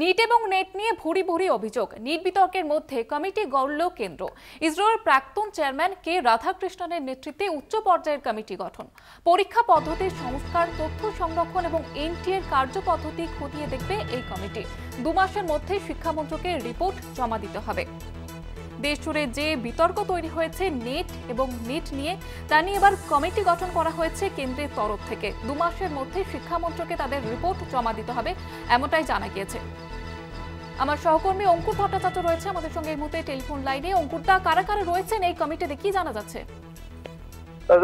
NEET এবং net নিয়ে ভুরি ভুরি অভিযোগ। নিট বিতর্কের মধ্যে কমিটি গড়ল কেন্দ্র। ইসরোর প্রাক্তন চেয়ারম্যান কে রাধাকৃষ্ণনের নেতৃত্বে উচ্চ পর্যায়ের কমিটি গঠন। পরীক্ষা পদ্ধতির সংস্কার, তথ্য সংরক্ষণ এবং এনটিএর কার্যপদ্ধতি খতিয়ে দেখবে এই কমিটি। 2 মাসের মধ্যে শিক্ষামন্ত্রকে রিপোর্ট জমা দিতে হবে। দেশ জুড়ে যে বিতর্ক তৈরি হয়েছে নেট এবং নিট নিয়ে, তা নিয়ে এবার কমিটি গঠন করা হয়েছে কেন্দ্রের তরফ থেকে। 2 মাসের মধ্যে শিক্ষামন্ত্রকে তাদের রিপোর্ট জমা দিতে হবে, এমনটাই জানা গিয়েছে। আমার সহকর্মী অঙ্কুর ভট্টাচার্য রয়েছে আমাদের সঙ্গে এই মুহূর্তে টেলিফোন লাইনে। অঙ্কুরদা, কারা কারা রয়েছেন এই কমিটিতে, কি জানা যাচ্ছে?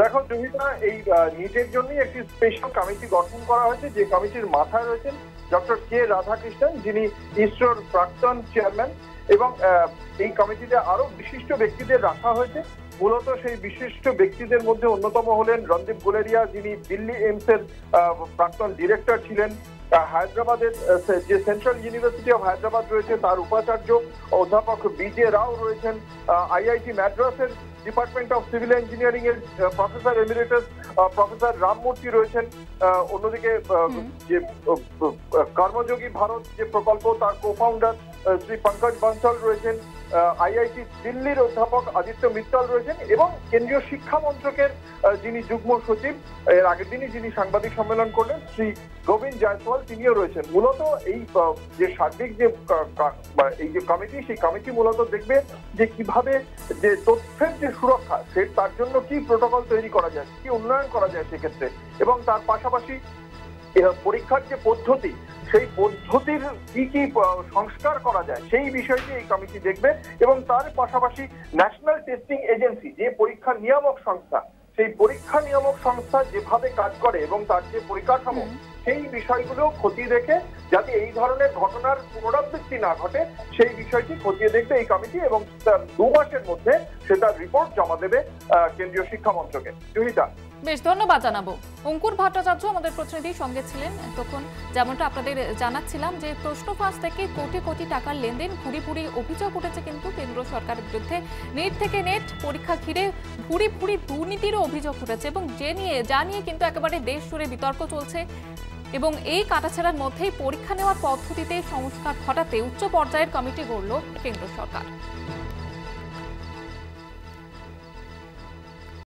দেখো জুহিতা, এই নিটের জন্যই একটি স্পেশাল কমিটি গঠন করা হয়েছে, যে কমিটির মাথায় রয়েছেন ডক্টর কে রাধাকৃষ্ণন, যিনি ইসরোর প্রাক্তন চেয়ারম্যান। এবং এই কমিটিতে আরো বিশিষ্ট ব্যক্তিদের রাখা হয়েছে। মূলত সেই বিশিষ্ট ব্যক্তিদের মধ্যে অন্যতম হলেন রণদীপ গুলেরিয়া, যিনি দিল্লি এইমস এর প্রাক্তন ডিরেক্টর ছিলেন। হায়দ্রাবাদের যে সেন্ট্রাল ইউনিভার্সিটি অফ হায়দ্রাবাদ রয়েছে তার উপাচার্য অধ্যাপক বিজে রাও রয়েছেন। আইআইটি ম্যাড্রাসের ডিপার্টমেন্ট অফ সিভিল ইঞ্জিনিয়ারিং এর প্রফেসর এমিরেটাস প্রফেসর রামমূর্তি রয়েছেন। অন্যদিকে যে কর্মযোগী ভারত যে প্রকল্প, তার কো-ফাউন্ডার শ্রী পঙ্কজ বানসাল রয়েছেন। আইআইটি দিল্লির অধ্যাপক আদিত্য মিত্তল রয়েছেন এবং কেন্দ্রীয় শিক্ষা মন্ত্রকের যিনি যুগ্ম সচিব, এর আগের দিনই যিনি সাংবাদিক সম্মেলন করলেন, শ্রী গোবিন্দ জয়সওয়াল, তিনিও রয়েছেন। মূলত এই যে সার্বিক যে এই যে কমিটি, সেই কমিটি মূলত দেখবে যে কিভাবে যে তথ্যের যে সুরক্ষা, তার জন্য কি প্রোটোকল তৈরি করা যায়, কি উন্নয়ন করা যায় সেক্ষেত্রে, এবং তার পাশাপাশি পরীক্ষার যে পদ্ধতি, সেই পদ্ধতির কি কি সংস্কার করা যায় সেই বিষয়টি এই কমিটি দেখবে। এবং তার পাশাপাশি ন্যাশনাল টেস্টিং এজেন্সি, যে পরীক্ষা নিয়ামক সংস্থা, সেই পরীক্ষা নিয়ামক সংস্থা যেভাবে কাজ করে এবং তার যে পরিকাঠামো, সেই বিষয়গুলো খতিয়ে দেখে যাতে এই ধরনের ঘটনার পুনরাবৃত্তি না ঘটে, সেই বিষয়টি খতিয়ে দেখবে এই কমিটি। এবং 2 মাসের মধ্যে সে তার রিপোর্ট জমা দেবে কেন্দ্রীয় শিক্ষা মন্ত্রকে। জয়িতা, বেশ ধন্যবাদ জানাবো। অঙ্কুর ভট্টাচার্য আমাদের প্রতিনিধি সঙ্গে ছিলেন। তখন যেমনটা আপনাদের জানাচ্ছিলাম যে প্রশ্ন ফাঁস থেকে কোটি কোটি টাকার লেনদেন, ভুরি ভুরি অভিযোগ উঠেছে কিন্তু কেন্দ্র সরকারের বিরুদ্ধে। নিট থেকে নেট পরীক্ষা ঘিরে ভুরি ভুরি দুর্নীতিরও অভিযোগ উঠেছে এবং যা নিয়ে কিন্তু একেবারে দেশ জুড়ে বিতর্ক চলছে। এবং এই কাটাছেড়ার মধ্যেই পরীক্ষা নেওয়ার পদ্ধতিতে সংস্কার ঘটাতে উচ্চ পর্যায়ের কমিটি গড়ল কেন্দ্র সরকার।